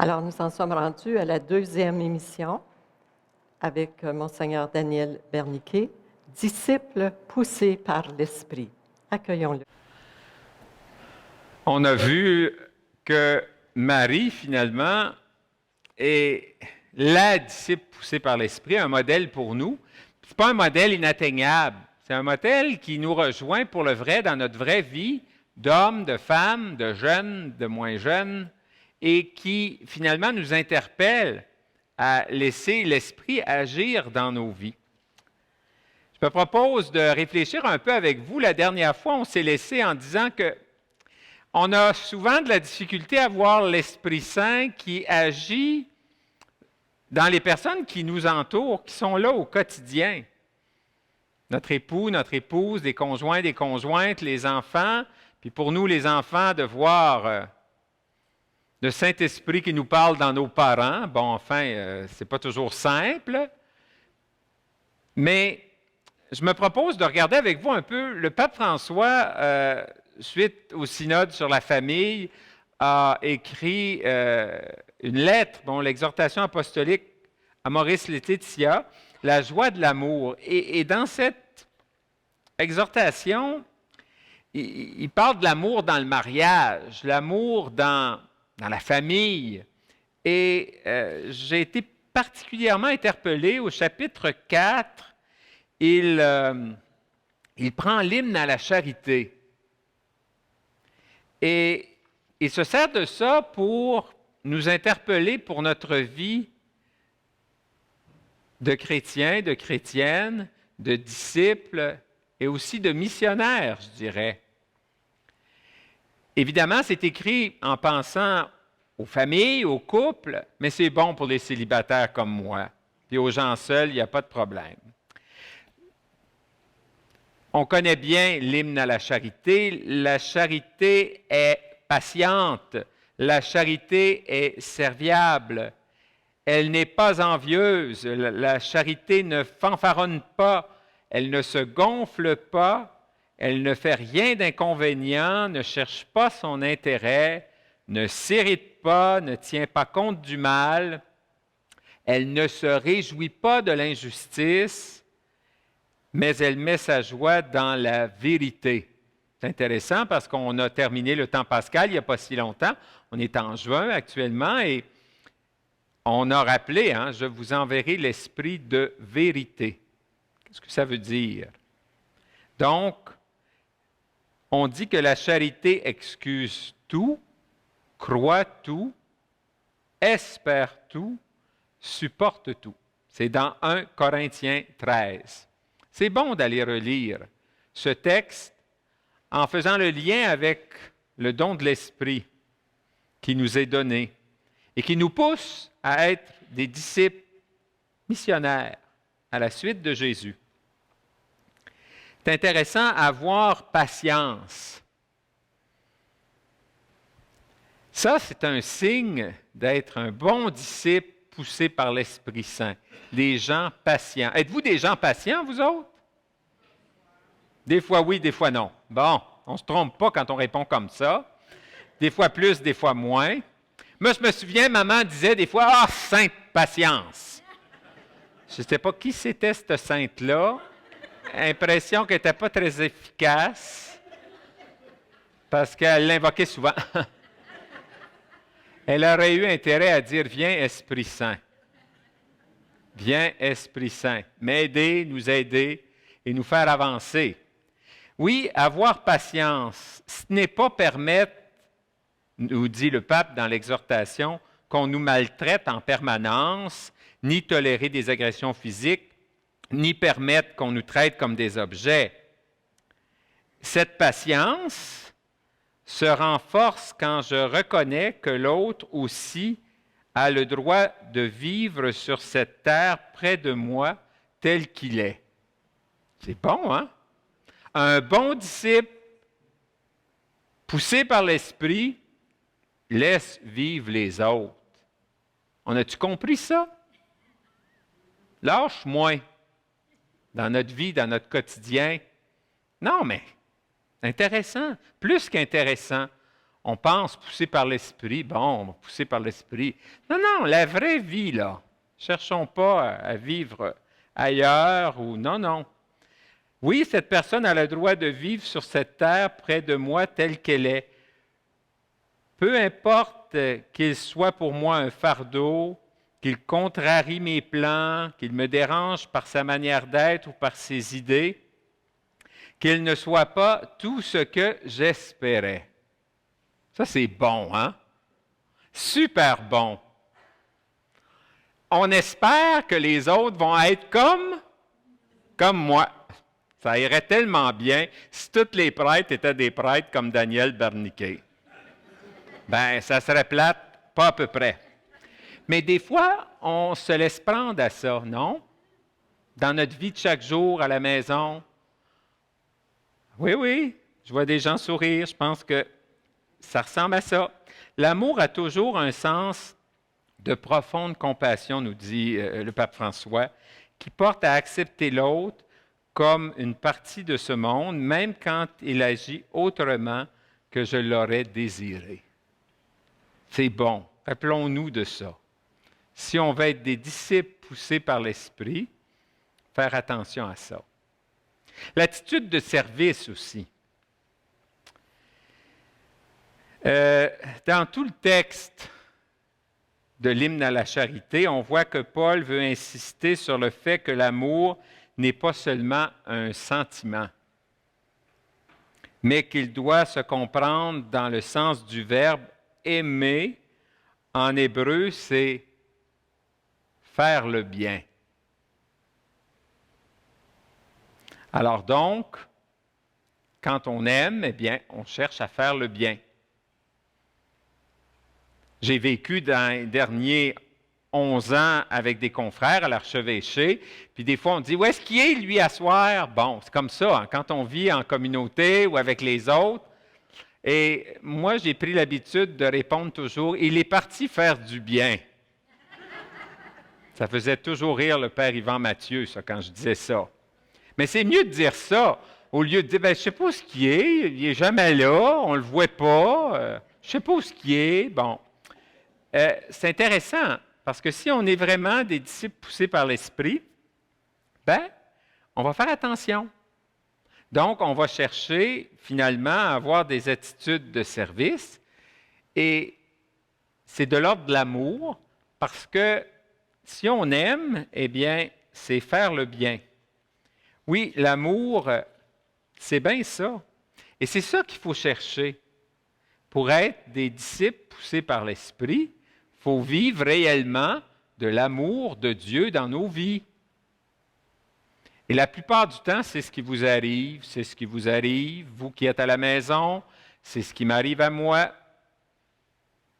Alors, nous en sommes rendus à la deuxième émission avec Monseigneur Daniel Berniquet, disciple poussé par l'Esprit. Accueillons-le. On a vu que Marie, finalement, est la disciple poussée par l'Esprit, un modèle pour nous. Ce n'est pas un modèle inatteignable, c'est un modèle qui nous rejoint pour le vrai dans notre vraie vie, d'hommes, de femmes, de jeunes, de moins jeunes, et qui, finalement, nous interpelle à laisser l'Esprit agir dans nos vies. Je me propose de réfléchir un peu avec vous. La dernière fois, on s'est laissé en disant que on a souvent de la difficulté à voir l'Esprit Saint qui agit dans les personnes qui nous entourent, qui sont là au quotidien. Notre époux, notre épouse, des conjoints, des conjointes, les enfants. Puis pour nous, les enfants, de voir le Saint-Esprit qui nous parle dans nos parents. Bon, enfin, c'est pas toujours simple. Mais je me propose de regarder avec vous un peu le pape François, suite au synode sur la famille, a écrit une lettre, l'exhortation apostolique à Maurice Laetitia, la joie de l'amour. Et dans cette exhortation, il parle de l'amour dans le mariage, l'amour dans la famille. Et j'ai été particulièrement interpellé au chapitre 4. Il prend l'hymne à la charité. Et il se sert de ça pour nous interpeller pour notre vie de chrétiens, de chrétiennes, de disciples et aussi de missionnaires, je dirais. Évidemment, c'est écrit en pensant aux familles, aux couples, mais c'est bon pour les célibataires comme moi. Puis aux gens seuls, il n'y a pas de problème. On connaît bien l'hymne à la charité. La charité est patiente. La charité est serviable. Elle n'est pas envieuse. La charité ne fanfaronne pas. Elle ne se gonfle pas. Elle ne fait rien d'inconvénient, ne cherche pas son intérêt, ne s'irrite pas, ne tient pas compte du mal. Elle ne se réjouit pas de l'injustice, mais elle met sa joie dans la vérité. C'est intéressant parce qu'on a terminé le temps pascal il n'y a pas si longtemps. On est en juin actuellement et on a rappelé, je vous enverrai l'esprit de vérité. Qu'est-ce que ça veut dire? Donc, on dit que la charité excuse tout, croit tout, espère tout, supporte tout. C'est dans 1 Corinthiens 13. C'est bon d'aller relire ce texte en faisant le lien avec le don de l'Esprit qui nous est donné et qui nous pousse à être des disciples missionnaires à la suite de Jésus. C'est intéressant à avoir patience. Ça, c'est un signe d'être un bon disciple poussé par l'Esprit Saint. Les gens patients. Êtes-vous des gens patients, vous autres? Des fois oui, des fois non. Bon, on ne se trompe pas quand on répond comme ça. Des fois plus, des fois moins. Moi, je me souviens, maman disait des fois « Ah, sainte patience! » Je ne sais pas qui c'était cette sainte-là. Impression qu'elle n'était pas très efficace parce qu'elle l'invoquait souvent. Elle aurait eu intérêt à dire « Viens, Esprit Saint. Viens, Esprit Saint. M'aider, nous aider et nous faire avancer. » Oui, avoir patience, ce n'est pas permettre, nous dit le pape dans l'exhortation, qu'on nous maltraite en permanence, ni tolérer des agressions physiques, ni permettre qu'on nous traite comme des objets. Cette patience se renforce quand je reconnais que l'autre aussi a le droit de vivre sur cette terre près de moi tel qu'il est. C'est bon, hein? Un bon disciple, poussé par l'Esprit, laisse vivre les autres. On a-tu compris ça? Lâche moins dans notre vie, dans notre quotidien. Non, mais intéressant, plus qu'intéressant. On pense poussé par l'Esprit. Bon, poussé par l'Esprit. Non, non, la vraie vie, là. Cherchons pas à vivre ailleurs ou non, non. Oui, cette personne a le droit de vivre sur cette terre près de moi telle qu'elle est. Peu importe qu'il soit pour moi un fardeau, qu'il contrarie mes plans, qu'il me dérange par sa manière d'être ou par ses idées, qu'il ne soit pas tout ce que j'espérais. Ça, c'est bon, hein? Super bon. On espère que les autres vont être comme moi. Ça irait tellement bien si tous les prêtres étaient des prêtres comme Daniel Berniquet. Ben, ça serait plate, pas à peu près. Mais des fois, on se laisse prendre à ça, non? Dans notre vie de chaque jour, à la maison. Oui, oui, je vois des gens sourire, je pense que ça ressemble à ça. L'amour a toujours un sens de profonde compassion, nous dit le pape François, qui porte à accepter l'autre comme une partie de ce monde, même quand il agit autrement que je l'aurais désiré. C'est bon, rappelons-nous de ça. Si on veut être des disciples poussés par l'Esprit, faire attention à ça. L'attitude de service aussi. Dans tout le texte de l'hymne à la charité, on voit que Paul veut insister sur le fait que l'amour n'est pas seulement un sentiment, mais qu'il doit se comprendre dans le sens du verbe aimer. En hébreu, c'est faire le bien. Alors donc, quand on aime, eh bien, on cherche à faire le bien. J'ai vécu dans les derniers 11 ans avec des confrères à l'archevêché, puis des fois on dit « Où est-ce qu'il est, lui, à soir? » Bon, c'est comme ça, hein, quand on vit en communauté ou avec les autres. Et moi, j'ai pris l'habitude de répondre toujours « Il est parti faire du bien. » Ça faisait toujours rire le père Yvan Mathieu, ça, quand je disais ça. Mais c'est mieux de dire ça, au lieu de dire « Je ne sais pas où ce qu'il est, il n'est jamais là, on ne le voit pas, je ne sais pas où ce qu'il est. » Bon. C'est intéressant, parce que si on est vraiment des disciples poussés par l'Esprit, ben, on va faire attention. Donc, on va chercher finalement à avoir des attitudes de service, et c'est de l'ordre de l'amour, parce que si on aime, eh bien, c'est faire le bien. Oui, l'amour, c'est bien ça. Et c'est ça qu'il faut chercher. Pour être des disciples poussés par l'Esprit, il faut vivre réellement de l'amour de Dieu dans nos vies. Et la plupart du temps, c'est ce qui vous arrive, c'est ce qui vous arrive, vous qui êtes à la maison, c'est ce qui m'arrive à moi,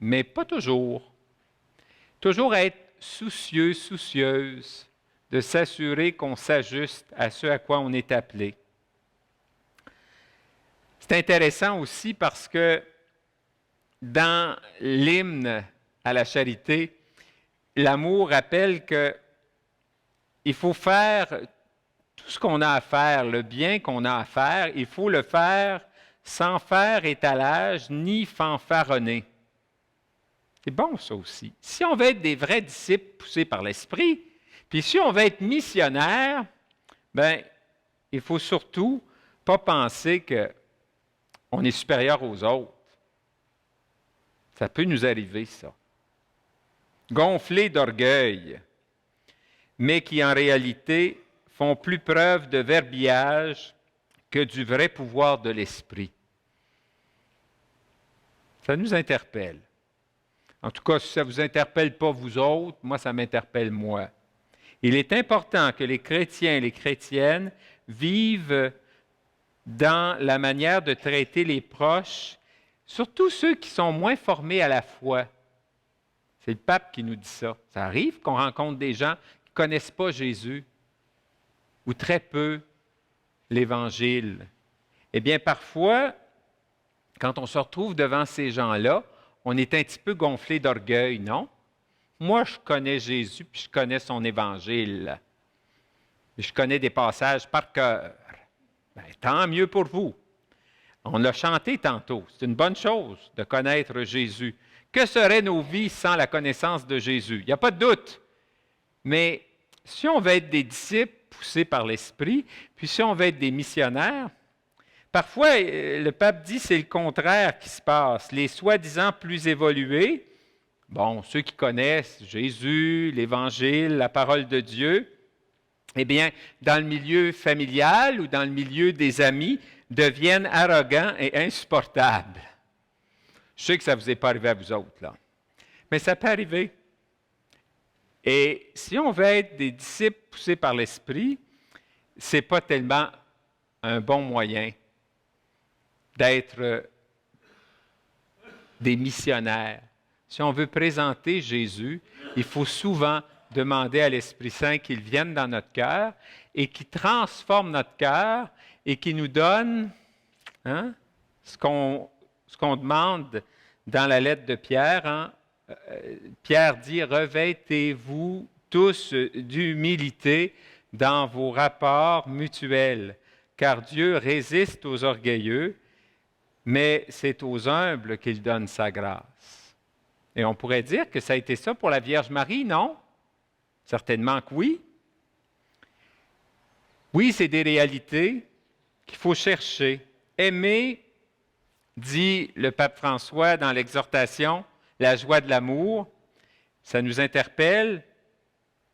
mais pas toujours. Toujours être soucieux, soucieuse de s'assurer qu'on s'ajuste à ce à quoi on est appelé. C'est intéressant aussi parce que dans l'hymne à la charité, l'amour rappelle qu'il faut faire tout ce qu'on a à faire, le bien qu'on a à faire, il faut le faire sans faire étalage ni fanfaronner. C'est bon ça aussi. Si on veut être des vrais disciples poussés par l'Esprit, puis si on veut être missionnaire, bien, il faut surtout pas penser qu'on est supérieur aux autres. Ça peut nous arriver, ça. Gonflés d'orgueil, mais qui en réalité font plus preuve de verbiage que du vrai pouvoir de l'Esprit. Ça nous interpelle. En tout cas, si ça ne vous interpelle pas vous autres, moi, ça m'interpelle moi. Il est important que les chrétiens et les chrétiennes vivent dans la manière de traiter les proches, surtout ceux qui sont moins formés à la foi. C'est le pape qui nous dit ça. Ça arrive qu'on rencontre des gens qui ne connaissent pas Jésus ou très peu l'Évangile. Eh bien, parfois, quand on se retrouve devant ces gens-là, on est un petit peu gonflé d'orgueil, non? Moi, je connais Jésus, puis je connais son Évangile. Je connais des passages par cœur. Bien, tant mieux pour vous. On l'a chanté tantôt. C'est une bonne chose de connaître Jésus. Que seraient nos vies sans la connaissance de Jésus? Il n'y a pas de doute. Mais si on veut être des disciples poussés par l'Esprit, puis si on veut être des missionnaires, parfois, le pape dit que c'est le contraire qui se passe. Les soi-disant plus évolués, bon, ceux qui connaissent Jésus, l'Évangile, la parole de Dieu, eh bien, dans le milieu familial ou dans le milieu des amis, deviennent arrogants et insupportables. Je sais que ça ne vous est pas arrivé à vous autres, là. Mais ça peut arriver. Et si on veut être des disciples poussés par l'Esprit, ce n'est pas tellement un bon moyen d'être des missionnaires. Si on veut présenter Jésus, il faut souvent demander à l'Esprit Saint qu'il vienne dans notre cœur et qu'il transforme notre cœur et qu'il nous donne ce qu'on demande dans la lettre de Pierre. Hein? Pierre dit « Revêtez-vous tous d'humilité dans vos rapports mutuels, car Dieu résiste aux orgueilleux, mais c'est aux humbles qu'il donne sa grâce. » Et on pourrait dire que ça a été ça pour la Vierge Marie, non? Certainement que oui. Oui, c'est des réalités qu'il faut chercher. Aimer, dit le pape François dans l'exhortation, la joie de l'amour, ça nous interpelle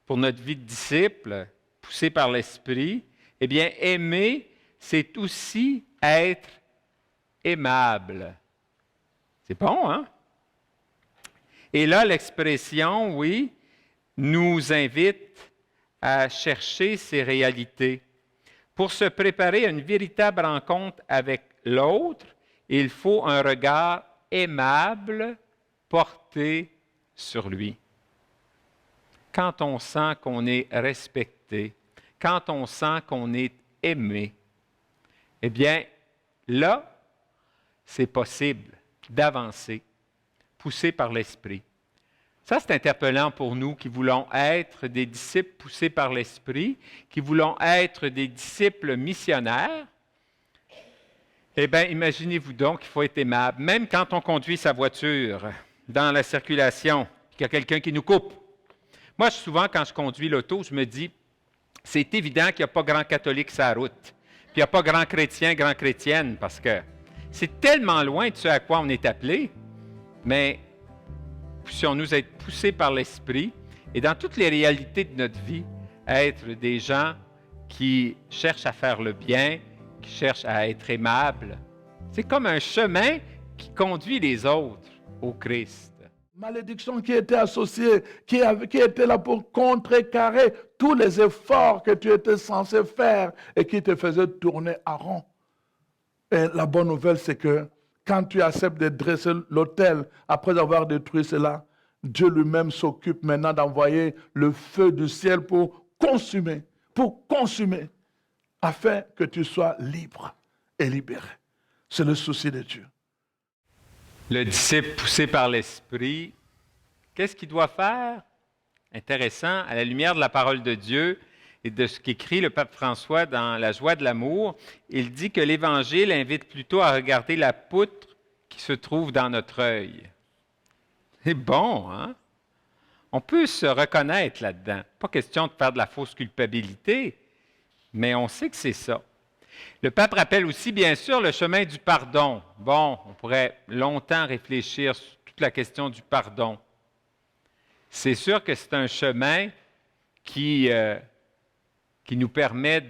pour notre vie de disciple, poussé par l'Esprit. Eh bien, aimer, c'est aussi être aimable. C'est bon, hein? Et là, l'expression, oui, nous invite à chercher ces réalités. Pour se préparer à une véritable rencontre avec l'autre, il faut un regard aimable porté sur lui. Quand on sent qu'on est respecté, quand on sent qu'on est aimé, eh bien, là, c'est possible d'avancer, poussé par l'Esprit. Ça, c'est interpellant pour nous qui voulons être des disciples poussés par l'Esprit, qui voulons être des disciples missionnaires. Eh bien, imaginez-vous donc qu'il faut être aimable, même quand on conduit sa voiture dans la circulation, qu'il y a quelqu'un qui nous coupe. Moi, souvent, quand je conduis l'auto, je me dis, c'est évident qu'il n'y a pas grand catholique sur la route, puis il n'y a pas grand chrétien, grand chrétienne, parce que c'est tellement loin de ce à quoi on est appelé, mais puissions-nous être poussés par l'Esprit et dans toutes les réalités de notre vie, être des gens qui cherchent à faire le bien, qui cherchent à être aimables. C'est comme un chemin qui conduit les autres au Christ. Malédiction qui était associée, qui était là pour contrecarrer tous les efforts que tu étais censé faire et qui te faisait tourner à rond. Et la bonne nouvelle, c'est que quand tu acceptes de dresser l'autel après avoir détruit cela, Dieu lui-même s'occupe maintenant d'envoyer le feu du ciel pour consumer, afin que tu sois libre et libéré. C'est le souci de Dieu. Le disciple poussé par l'Esprit, qu'est-ce qu'il doit faire? Intéressant, à la lumière de la parole de Dieu et de ce qu'écrit le pape François dans La joie de l'amour, il dit que l'Évangile invite plutôt à regarder la poutre qui se trouve dans notre œil. C'est bon, hein? On peut se reconnaître là-dedans. Pas question de faire de la fausse culpabilité, mais on sait que c'est ça. Le pape rappelle aussi, bien sûr, le chemin du pardon. Bon, on pourrait longtemps réfléchir sur toute la question du pardon. C'est sûr que c'est un chemin qui nous permet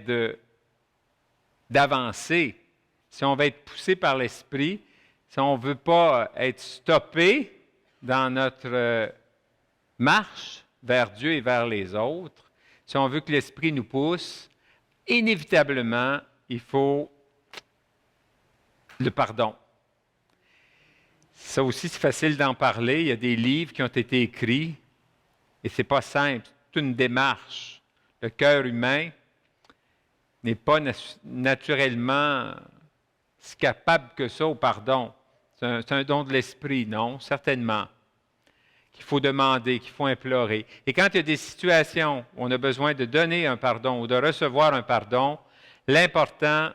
d'avancer. Si on veut être poussé par l'Esprit, si on ne veut pas être stoppé dans notre marche vers Dieu et vers les autres, si on veut que l'Esprit nous pousse, inévitablement, il faut le pardon. Ça aussi, c'est facile d'en parler. Il y a des livres qui ont été écrits et ce n'est pas simple. C'est une démarche. Le cœur humain n'est pas naturellement si capable que ça au pardon. C'est un don de l'Esprit, non? Certainement. Qu'il faut demander, qu'il faut implorer. Et quand il y a des situations où on a besoin de donner un pardon ou de recevoir un pardon, l'important,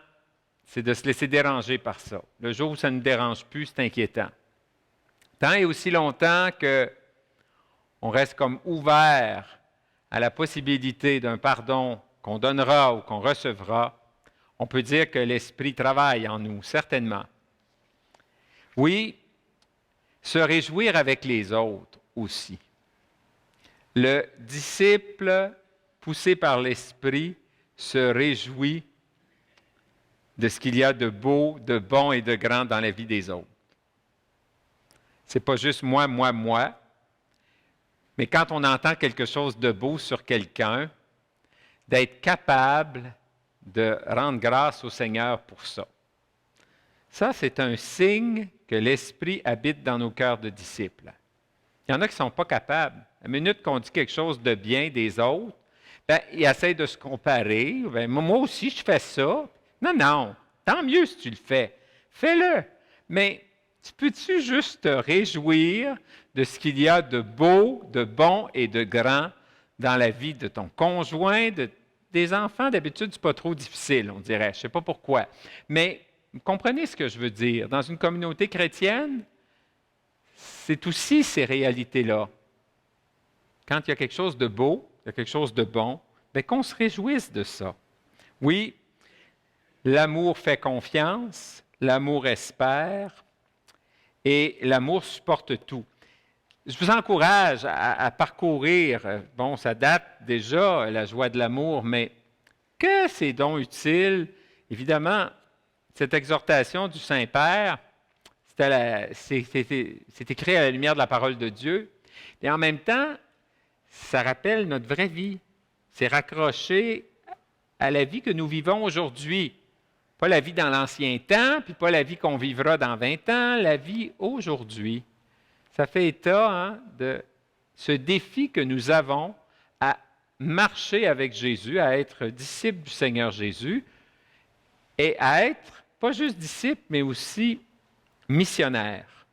c'est de se laisser déranger par ça. Le jour où ça ne nous dérange plus, c'est inquiétant. Tant et aussi longtemps qu'on reste comme ouvert à la possibilité d'un pardon qu'on donnera ou qu'on recevra, on peut dire que l'Esprit travaille en nous, certainement. Oui, se réjouir avec les autres aussi. Le disciple poussé par l'Esprit se réjouit de ce qu'il y a de beau, de bon et de grand dans la vie des autres. Ce n'est pas juste moi, mais quand on entend quelque chose de beau sur quelqu'un, d'être capable de rendre grâce au Seigneur pour ça. Ça, c'est un signe que l'Esprit habite dans nos cœurs de disciples. Il y en a qui ne sont pas capables. À la minute qu'on dit quelque chose de bien des autres, ils essayent de se comparer. Moi aussi, je fais ça. Non, tant mieux si tu le fais. Fais-le. Mais peux-tu juste te réjouir de ce qu'il y a de beau, de bon et de grand dans la vie de ton conjoint, des enfants? D'habitude, ce n'est pas trop difficile, on dirait. Je ne sais pas pourquoi. Mais vous comprenez ce que je veux dire? Dans une communauté chrétienne, c'est aussi ces réalités-là. Quand il y a quelque chose de beau, il y a quelque chose de bon, qu'on se réjouisse de ça. Oui, l'amour fait confiance, l'amour espère et l'amour supporte tout. Je vous encourage à parcourir, ça date déjà, la joie de l'amour, mais que c'est donc utile, évidemment, cette exhortation du Saint-Père, c'est écrit à la lumière de la parole de Dieu, et en même temps, ça rappelle notre vraie vie. C'est raccroché à la vie que nous vivons aujourd'hui. Pas la vie dans l'ancien temps, puis pas la vie qu'on vivra dans 20 ans, la vie aujourd'hui. Ça fait état de ce défi que nous avons à marcher avec Jésus, à être disciples du Seigneur Jésus et à être, pas juste disciples, mais aussi missionnaires.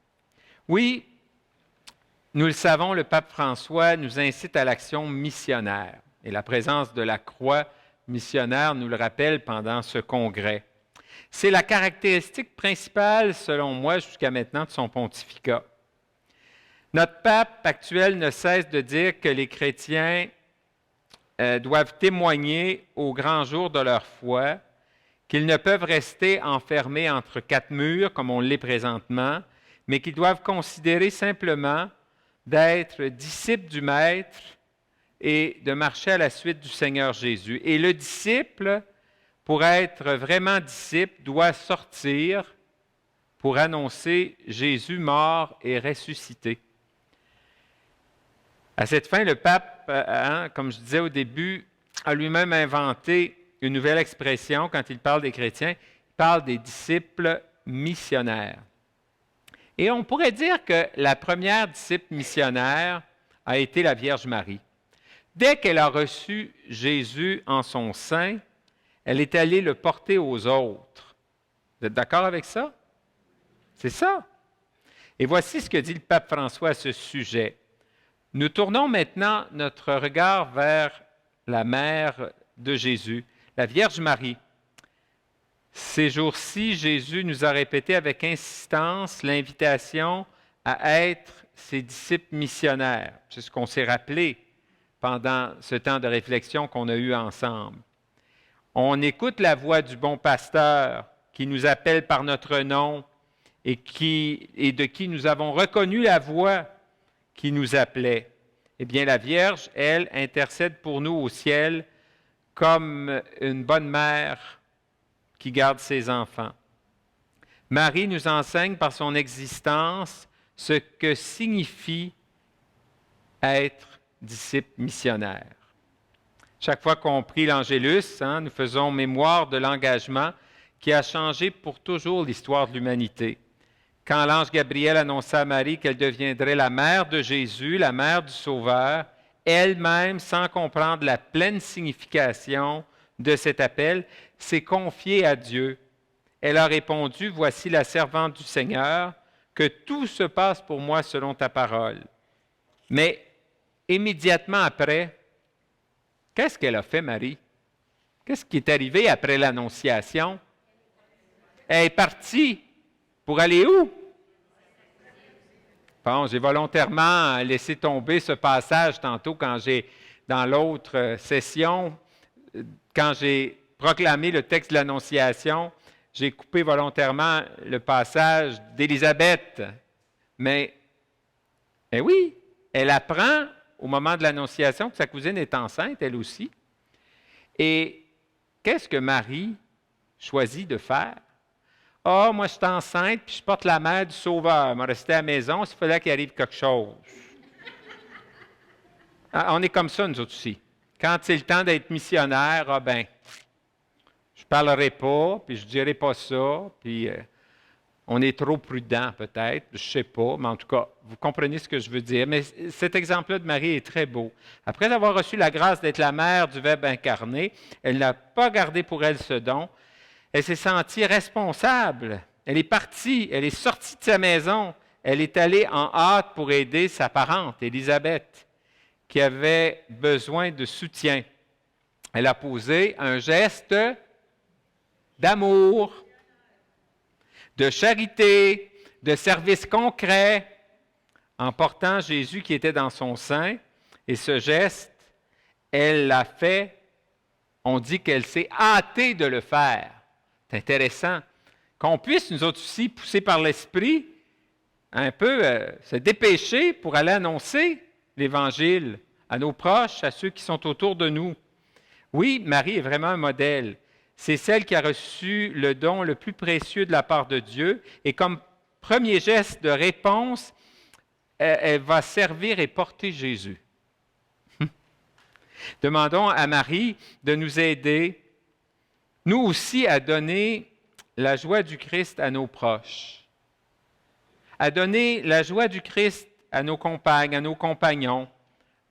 Oui, nous le savons, le pape François nous incite à l'action missionnaire. Et la présence de la croix missionnaire nous le rappelle pendant ce congrès. C'est la caractéristique principale, selon moi, jusqu'à maintenant, de son pontificat. Notre pape actuel ne cesse de dire que les chrétiens doivent témoigner au grand jour de leur foi, qu'ils ne peuvent rester enfermés entre quatre murs, comme on l'est présentement, mais qu'ils doivent considérer simplement d'être disciples du Maître et de marcher à la suite du Seigneur Jésus. Et le disciple, pour être vraiment disciple, doit sortir pour annoncer Jésus mort et ressuscité. À cette fin, le pape, comme je disais au début, a lui-même inventé une nouvelle expression quand il parle des chrétiens. Il parle des disciples missionnaires. Et on pourrait dire que la première disciple missionnaire a été la Vierge Marie. Dès qu'elle a reçu Jésus en son sein, elle est allée le porter aux autres. Vous êtes d'accord avec ça? C'est ça. Et voici ce que dit le pape François à ce sujet. Nous tournons maintenant notre regard vers la mère de Jésus, la Vierge Marie. Ces jours-ci, Jésus nous a répété avec insistance l'invitation à être ses disciples missionnaires. C'est ce qu'on s'est rappelé pendant ce temps de réflexion qu'on a eu ensemble. On écoute la voix du bon pasteur qui nous appelle par notre nom et de qui nous avons reconnu la voix qui nous appelait. Eh bien, la Vierge, elle, intercède pour nous au ciel comme une bonne mère qui garde ses enfants. Marie nous enseigne par son existence ce que signifie être disciple missionnaire. Chaque fois qu'on prie l'Angélus, nous faisons mémoire de l'engagement qui a changé pour toujours l'histoire de l'humanité. Quand l'ange Gabriel annonça à Marie qu'elle deviendrait la mère de Jésus, la mère du Sauveur, elle-même, sans comprendre la pleine signification de cet appel, s'est confiée à Dieu. Elle a répondu, « Voici la servante du Seigneur, que tout se passe pour moi selon ta parole. » Mais immédiatement après, qu'est-ce qu'elle a fait, Marie? Qu'est-ce qui est arrivé après l'Annonciation? Elle est partie pour aller où? Bon, j'ai volontairement laissé tomber ce passage tantôt dans l'autre session, quand j'ai proclamé le texte de l'Annonciation, j'ai coupé volontairement le passage d'Élisabeth. Mais oui, elle apprend au moment de l'Annonciation que sa cousine est enceinte, elle aussi. Et qu'est-ce que Marie choisit de faire? Ah, moi, je suis enceinte, puis je porte la mère du Sauveur. Je vais rester à la maison s'il fallait qu'il arrive quelque chose. On est comme ça, nous autres aussi. Quand c'est le temps d'être missionnaire, je ne parlerai pas, puis je ne dirai pas ça, puis on est trop prudent peut-être, je ne sais pas, mais en tout cas, vous comprenez ce que je veux dire. Mais cet exemple-là de Marie est très beau. Après avoir reçu la grâce d'être la mère du Verbe incarné, elle n'a pas gardé pour elle ce don. Elle s'est sentie responsable. Elle est partie, elle est sortie de sa maison. Elle est allée en hâte pour aider sa parente, Élisabeth, qui avait besoin de soutien. Elle a posé un geste d'amour, de charité, de service concret, en portant Jésus qui était dans son sein. Et ce geste, elle l'a fait, on dit qu'elle s'est hâtée de le faire. C'est intéressant. Qu'on puisse, nous autres aussi, poussés par l'Esprit, un peu se dépêcher pour aller annoncer l'Évangile à nos proches, à ceux qui sont autour de nous. Oui, Marie est vraiment un modèle. C'est celle qui a reçu le don le plus précieux de la part de Dieu. Et comme premier geste de réponse, elle va servir et porter Jésus. Demandons à Marie de nous aider, nous aussi, à donner la joie du Christ à nos proches, à donner la joie du Christ à nos compagnes, à nos compagnons,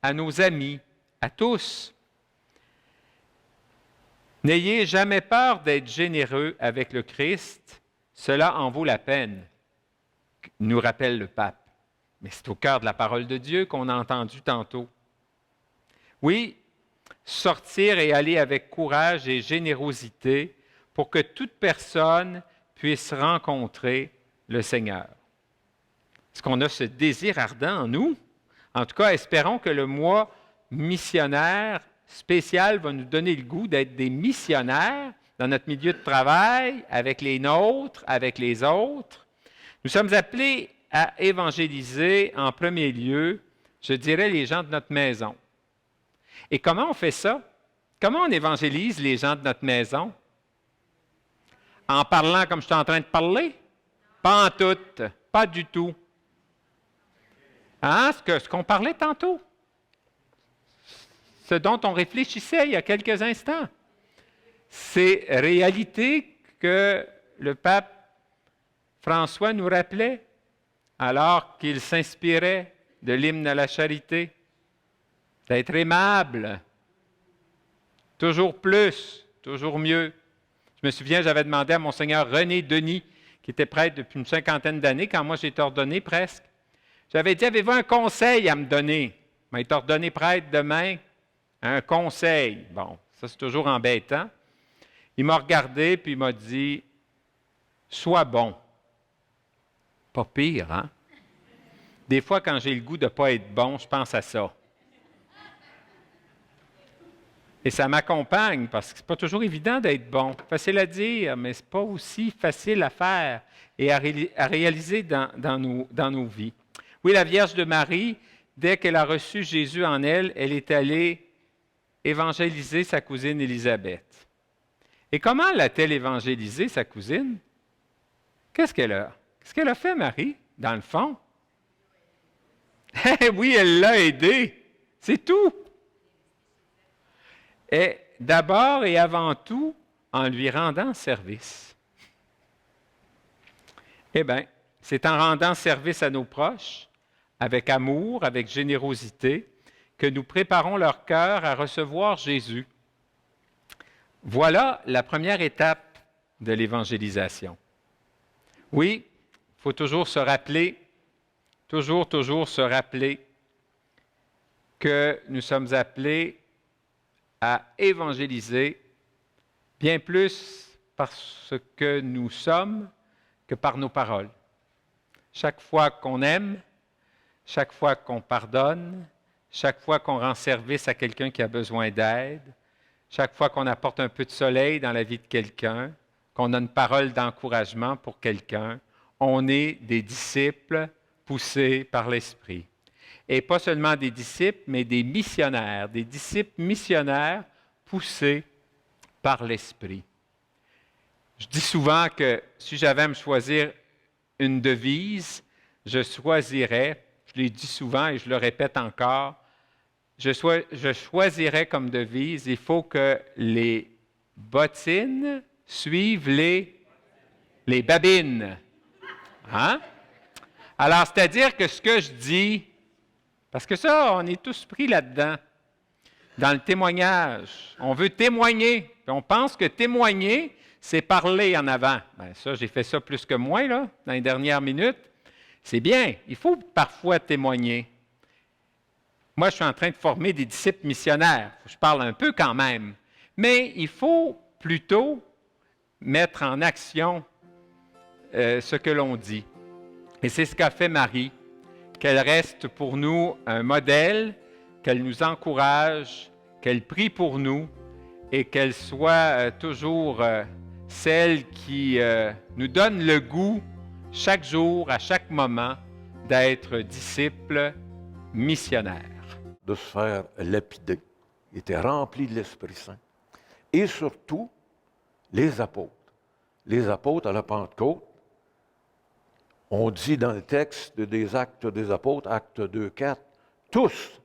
à nos amis, à tous. N'ayez jamais peur d'être généreux avec le Christ, cela en vaut la peine, nous rappelle le pape. Mais c'est au cœur de la parole de Dieu qu'on a entendu tantôt. Oui, sortir et aller avec courage et générosité pour que toute personne puisse rencontrer le Seigneur. Est-ce qu'on a ce désir ardent en nous? En tout cas, espérons que le mois missionnaire spécial va nous donner le goût d'être des missionnaires dans notre milieu de travail, avec les nôtres, avec les autres. Nous sommes appelés à évangéliser en premier lieu, je dirais, les gens de notre maison. Et comment on fait ça? Comment on évangélise les gens de notre maison? En parlant comme je suis en train de parler? Pas en tout, pas du tout. Hein? Ce qu'on parlait tantôt. Ce dont on réfléchissait il y a quelques instants. Ces réalités que le pape François nous rappelait alors qu'il s'inspirait de l'hymne à la charité. D'être aimable, toujours plus, toujours mieux. Je me souviens, j'avais demandé à Monseigneur René Denis, qui était prêtre depuis une 50aine d'années, quand moi j'ai été ordonné presque. J'avais dit, avez-vous un conseil à me donner? Il m'a été ordonné prêtre demain, un conseil. Bon, ça c'est toujours embêtant. Il m'a regardé puis il m'a dit, sois bon. Pas pire, hein? Des fois, quand j'ai le goût de ne pas être bon, je pense à ça. Et ça m'accompagne parce que ce n'est pas toujours évident d'être bon. Facile à dire, mais ce n'est pas aussi facile à faire et à réaliser dans nos vies. Oui, la Vierge de Marie, dès qu'elle a reçu Jésus en elle, elle est allée évangéliser sa cousine Élisabeth. Et comment l'a-t-elle évangélisé, sa cousine? Qu'est-ce qu'elle a fait, Marie, dans le fond? Oui, elle l'a aidée. C'est tout. Et d'abord et avant tout, en lui rendant service. Eh bien, c'est en rendant service à nos proches, avec amour, avec générosité, que nous préparons leur cœur à recevoir Jésus. Voilà la première étape de l'évangélisation. Oui, il faut toujours se rappeler, toujours se rappeler que nous sommes appelés à évangéliser bien plus par ce que nous sommes que par nos paroles. Chaque fois qu'on aime, chaque fois qu'on pardonne, chaque fois qu'on rend service à quelqu'un qui a besoin d'aide, chaque fois qu'on apporte un peu de soleil dans la vie de quelqu'un, qu'on a une parole d'encouragement pour quelqu'un, on est des disciples poussés par l'Esprit. Et pas seulement des disciples, mais des disciples missionnaires poussés par l'Esprit. Je dis souvent que si j'avais à me choisir une devise, je choisirais, je l'ai dit souvent et je le répète encore, je choisirais comme devise, il faut que les bottines suivent les babines. Hein? Alors, c'est-à-dire que ce que je dis, parce que ça, on est tous pris là-dedans, dans le témoignage. On veut témoigner, puis on pense que témoigner, c'est parler en avant. Bien, ça, j'ai fait ça plus que moins, là, dans les dernières minutes. C'est bien, il faut parfois témoigner. Moi, je suis en train de former des disciples missionnaires. Je parle un peu quand même. Mais il faut plutôt mettre en action ce que l'on dit. Et c'est ce qu'a fait Marie, qu'elle reste pour nous un modèle, qu'elle nous encourage, qu'elle prie pour nous et qu'elle soit toujours celle qui nous donne le goût, chaque jour, à chaque moment, d'être disciple missionnaire. De se faire lapider. Il était rempli de l'Esprit Saint. Et surtout, les apôtres. Les apôtres à la Pentecôte, on dit dans le texte des Actes des Apôtres, Actes 2, 4, tous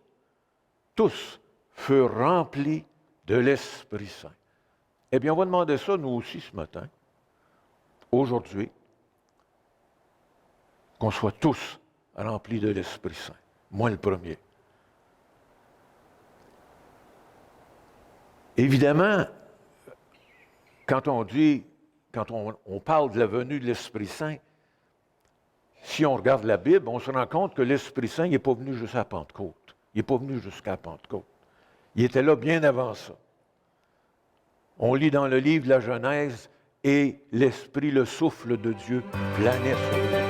furent remplis de l'Esprit Saint. Eh bien, on va demander ça, nous aussi, ce matin, aujourd'hui, qu'on soit tous remplis de l'Esprit Saint. Moi, le premier. Évidemment, quand on parle de la venue de l'Esprit Saint, si on regarde la Bible, on se rend compte que l'Esprit Saint n'est pas venu jusqu'à Pentecôte. Il n'est pas venu jusqu'à la Pentecôte. Il était là bien avant ça. On lit dans le livre de la Genèse, et l'Esprit, le souffle de Dieu, planait sur lui.